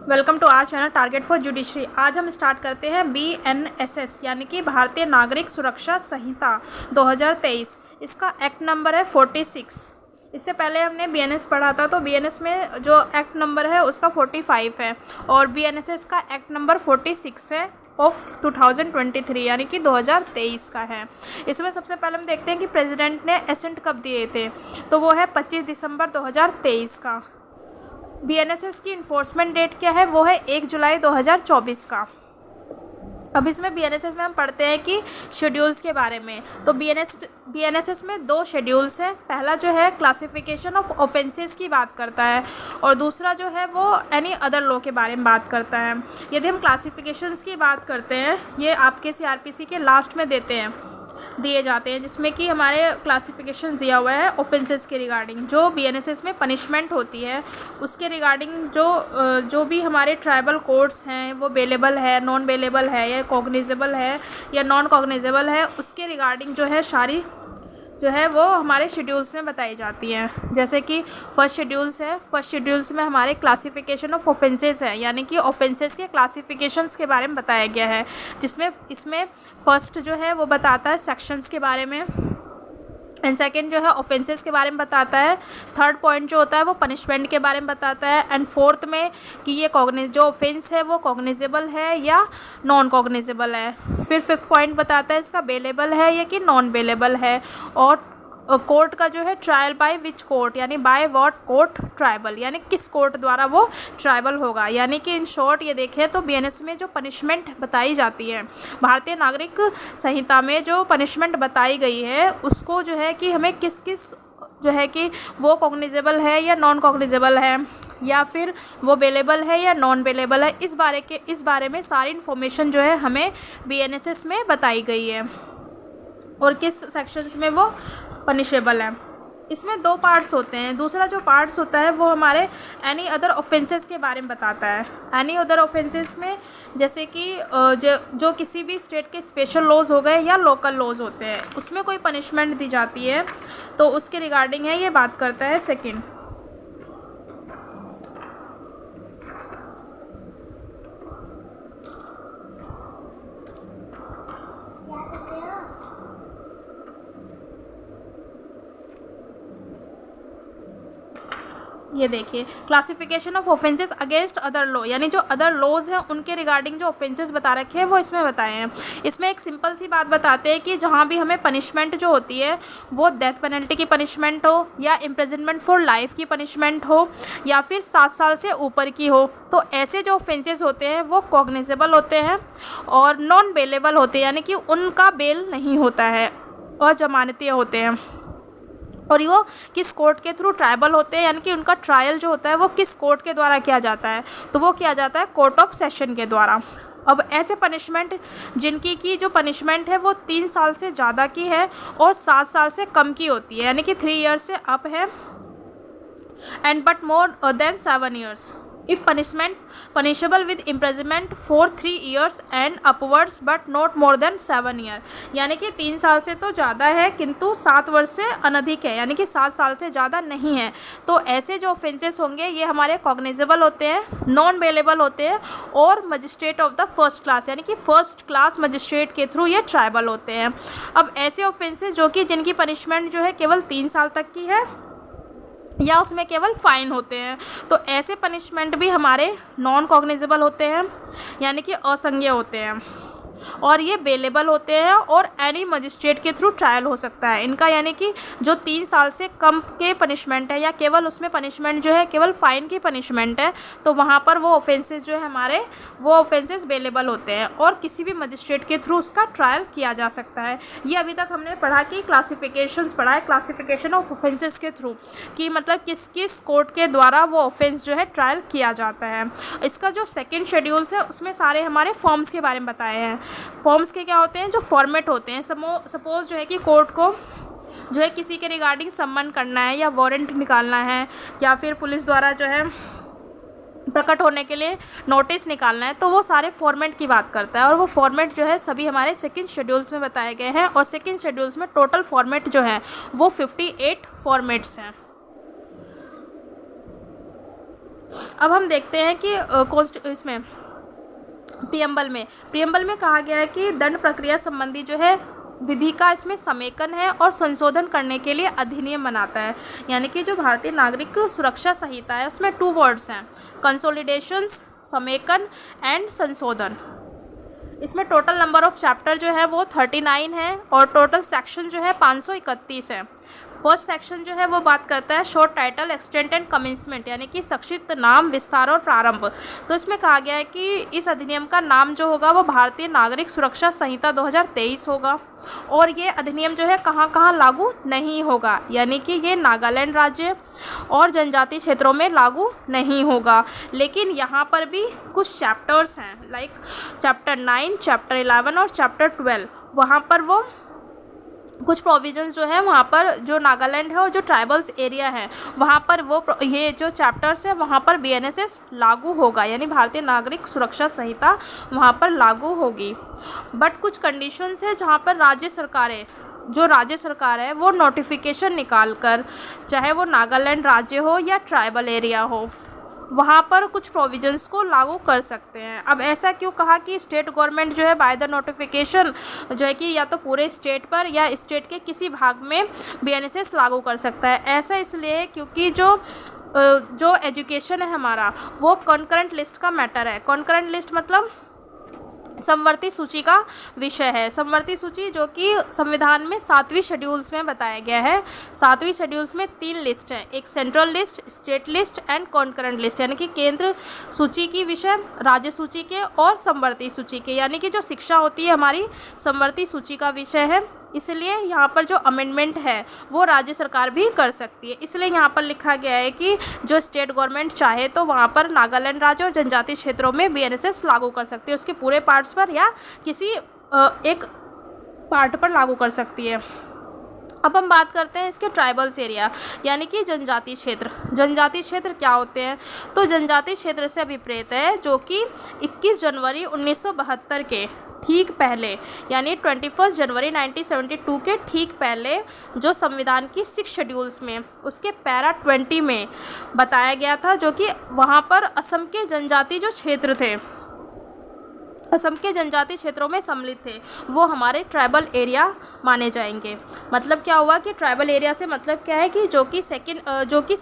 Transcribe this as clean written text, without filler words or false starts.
Welcome to our channel target for judiciary. आज हम start करते हैं BNSS यानी कि भारतीय नागरिक सुरक्षा संहिता 2023। इसका एक्ट नंबर है 46। इससे पहले हमने BNS पढ़ा था, तो BNS में जो एक्ट नंबर है उसका 45 है और BNSS का एक्ट नंबर 46 है ऑफ 2023 यानी कि 2023 का है। इसमें सबसे पहले हम देखते हैं कि प्रेसिडेंट ने एसेंट कब दिए थे, तो वो है 25 दिसंबर 2023 का। BNSS की इन्फोर्समेंट डेट क्या है, वो है 1 जुलाई 2024 का। अब इसमें BNSS में हम पढ़ते हैं कि शेड्यूल्स के बारे में। तो BNSS में 2 शेड्यूल्स हैं। पहला जो है क्लासिफिकेशन ऑफ ऑफेंसेस की बात करता है और दूसरा जो है वो एनी अदर लॉ के बारे में बात करता है। यदि हम क्लासिफिकेशंस की बात करते हैं, ये आपके CRPC के लास्ट में दिए जाते हैं, जिसमें कि हमारे क्लासिफिकेशंस दिया हुआ है ऑफेंसेस के रिगार्डिंग। जो BNSS में पनिशमेंट होती है उसके रिगार्डिंग जो भी हमारे ट्राइबल कोड्स हैं वो बेलेबल है, नॉन बेलेबल है या कॉग्निजेबल है या नॉन कॉग्निजेबल है, उसके रिगार्डिंग जो है सारी जो है वो हमारे शेड्यूल्स में बताई जाती हैं। जैसे कि फर्स्ट शेड्यूल्स में हमारे क्लासिफिकेशन ऑफ ऑफेंसेस है, यानी कि ऑफेंसेस के क्लासिफिकेशंस के बारे में बताया गया है, जिसमें इसमें फर्स्ट जो है वो बताता है सेक्शंस के बारे में एंड सेकेंड जो है ऑफेंसेस के बारे में बताता है। थर्ड पॉइंट जो होता है वो पनिशमेंट के बारे में बताता है एंड फोर्थ में कि ये जो ऑफेंस है वो कॉग्निजेबल है या नॉन कॉग्निजेबल है। फिर फिफ्थ पॉइंट बताता है इसका बेलेबल है या कि नॉन बेलेबल है। और कोर्ट का जो है ट्रायल बाय विच कोर्ट, यानी बाय व्हाट कोर्ट ट्राइबल, यानी किस कोर्ट द्वारा वो ट्राइबल होगा। यानी कि इन शॉर्ट ये देखें तो BNS में जो पनिशमेंट बताई जाती है, भारतीय नागरिक संहिता में जो पनिशमेंट बताई गई है, उसको जो है कि हमें किस किस जो है कि वो कॉग्निजेबल है या नॉन कॉग्निजेबल है या फिर वो बेलेबल है या नॉन बेलेबल है, इस बारे में सारी इन्फॉर्मेशन जो है हमें BNSS में बताई गई है और किस सेक्शंस में वो पनिशेबल है। इसमें 2 पार्ट्स होते हैं। दूसरा जो पार्ट्स होता है वो हमारे एनी अदर ऑफेंसेस के बारे में बताता है। एनी अदर ऑफेंसेस में जैसे कि जो किसी भी स्टेट के स्पेशल लॉज हो गए या लोकल लॉज होते हैं, उसमें कोई पनिशमेंट दी जाती है तो उसके रिगार्डिंग है, ये बात करता है सेकेंड। ये देखिए classification of offences against other law, यानी जो अदर लॉज हैं उनके रिगार्डिंग जो ऑफेंसेस बता रखे हैं वो इसमें बताए हैं। इसमें एक सिंपल सी बात बताते हैं कि जहाँ भी हमें पनिशमेंट जो होती है वो डेथ पेनल्टी की पनिशमेंट हो या इम्प्रिजनमेंट फॉर लाइफ की पनिशमेंट हो या फिर 7 साल से ऊपर की हो, तो ऐसे जो ऑफेंसेस होते हैं वो कॉग्निजेबल होते हैं और नॉन बेलेबल होते हैं, यानी कि उनका बेल नहीं होता है और जमानती होते हैं। और वो किस कोर्ट के थ्रू ट्राइबल होते हैं, यानी कि उनका ट्रायल जो होता है वो किस कोर्ट के द्वारा किया जाता है, तो वो किया जाता है कोर्ट ऑफ सेशन के द्वारा। अब ऐसे पनिशमेंट जिनकी की जो पनिशमेंट है वो 3 साल से ज़्यादा की है और 7 साल से कम की होती है, यानी कि 3 ईयर्स से अप है and but more than 7 years if punishable with imprisonment for 3 years and upwards but not more than 7 year, यानी कि 3 साल से तो ज़्यादा है किंतु 7 वर्ष से अनधिक है, यानी कि 7 साल से ज़्यादा नहीं है। तो ऐसे जो ऑफेंसेस होंगे ये हमारे कॉग्निजेबल होते हैं, नॉन बेलेबल होते हैं और magistrate of the first class, यानी कि फर्स्ट क्लास मजिस्ट्रेट के थ्रू ये ट्राइबल होते हैं। अब ऐसे ऑफेंसेस जो कि जिनकी पनिशमेंट जो है केवल 3 साल तक की है या उसमें केवल फ़ाइन होते हैं, तो ऐसे पनिशमेंट भी हमारे नॉन कॉग्निजेबल होते हैं, यानी कि असंज्ञेय होते हैं और ये बेलेबल होते हैं और एनी मजिस्ट्रेट के थ्रू ट्रायल हो सकता है इनका। यानी कि जो 3 साल से कम के पनिशमेंट है या केवल उसमें पनिशमेंट जो है केवल फ़ाइन की पनिशमेंट है, तो वहाँ पर वो ऑफेंसेस जो है हमारे वो ऑफेंसेस बेलेबल होते हैं और किसी भी मजिस्ट्रेट के थ्रू उसका ट्रायल किया जा सकता है। ये अभी तक हमने पढ़ा कि क्लासिफिकेशंस पढ़ा है, क्लासिफिकेशन ऑफ ऑफेंसेस के थ्रू कि मतलब किस किस कोर्ट के द्वारा वो ऑफेंस जो है ट्रायल किया जाता है। इसका जो सेकेंड शेड्यूल्स है उसमें सारे हमारे फॉर्म्स के बारे में बताए हैं। फॉर्म्स के क्या होते हैं, जो फॉर्मेट होते हैं। सपोज़ जो है कि कोर्ट को जो है किसी के रिगार्डिंग सम्मन करना है या वारंट निकालना है या फिर पुलिस द्वारा जो है प्रकट होने के लिए नोटिस निकालना है, तो वो सारे फॉर्मेट की बात करता है और वो फॉर्मेट जो है सभी हमारे सेकंड शेड्यूल्स में बताए गए हैं और सेकंड शेड्यूल्स में टोटल फॉर्मेट जो है वो 58 फॉर्मेट्स हैं। अब हम देखते हैं कि इसमें प्रियम्बल में कहा गया है कि दंड प्रक्रिया संबंधी जो है विधि का इसमें समेकन है और संशोधन करने के लिए अधिनियम बनाता है। यानी कि जो भारतीय नागरिक सुरक्षा संहिता है उसमें 2 वर्ड्स हैं, कंसोलिडेशंस, समेकन एंड संशोधन। इसमें टोटल नंबर ऑफ चैप्टर जो है वो 39 है और टोटल सेक्शन जो है 531 है। फर्स्ट सेक्शन जो है वो बात करता है शॉर्ट टाइटल, एक्सटेंट एंड कमिंसमेंट, यानी कि संक्षिप्त नाम, विस्तार और प्रारंभ। तो इसमें कहा गया है कि इस अधिनियम का नाम जो होगा वो भारतीय नागरिक सुरक्षा संहिता 2023 होगा और ये अधिनियम जो है कहाँ कहाँ लागू नहीं होगा, यानी कि ये नागालैंड राज्य और जनजातीय क्षेत्रों में लागू नहीं होगा। लेकिन यहाँ पर भी कुछ चैप्टर्स हैं, लाइक चैप्टर 9, चैप्टर 11 और चैप्टर 12, वहाँ पर वो कुछ प्रोविजंस जो है वहाँ पर जो नागालैंड है और जो ट्राइबल्स एरिया है वहाँ पर वो ये जो चैप्टर्स है वहाँ पर BNSS लागू होगा, यानी भारतीय नागरिक सुरक्षा संहिता वहाँ पर लागू होगी। बट कुछ कंडीशंस है जहाँ पर राज्य सरकार है वो नोटिफिकेशन निकाल कर, चाहे वो नागालैंड राज्य हो या ट्राइबल एरिया हो, वहाँ पर कुछ प्रोविजंस को लागू कर सकते हैं। अब ऐसा क्यों कहा कि स्टेट गवर्नमेंट जो है बाय द नोटिफिकेशन जो है कि या तो पूरे स्टेट पर या स्टेट के किसी भाग में BNSS लागू कर सकता है। ऐसा इसलिए है क्योंकि जो एजुकेशन है हमारा वो कॉन्करेंट लिस्ट का मैटर है। कॉन्करेंट लिस्ट मतलब समवर्ती सूची का विषय है। समवर्ती सूची जो कि संविधान में 7वीं शेड्यूल्स में बताया गया है। 7वीं शेड्यूल्स में 3 लिस्ट हैं, एक central list, state list and concurrent list, यानी कि केंद्र सूची की विषय, राज्य सूची के और समवर्ती सूची के, यानी कि जो शिक्षा होती है हमारी समवर्ती सूची का विषय है। इसलिए यहाँ पर जो अमेंडमेंट है वो राज्य सरकार भी कर सकती है। इसलिए यहाँ पर लिखा गया है कि जो स्टेट गवर्नमेंट चाहे तो वहाँ पर नागालैंड राज्य और जनजातीय क्षेत्रों में BNSS लागू कर सकती है, उसके पूरे पार्ट्स पर या किसी एक पार्ट पर लागू कर सकती है। अब हम बात करते हैं इसके ट्राइबल्स एरिया, यानी कि जनजातीय क्षेत्र। जनजातीय क्षेत्र क्या होते हैं? तो जनजातीय क्षेत्र से अभिप्रेत है जो कि 21 जनवरी 1972 के ठीक पहले, यानी 21 जनवरी 1972 के ठीक पहले जो संविधान की 6 शेड्यूल्स में उसके पैरा 20 में बताया गया था, जो कि वहाँ पर असम के जनजातीय जो क्षेत्र थे, असम के जनजातीय क्षेत्रों में सम्मिलित थे, वो हमारे ट्राइबल एरिया माने जाएंगे। मतलब क्या हुआ कि ट्राइबल एरिया से मतलब क्या है कि जो कि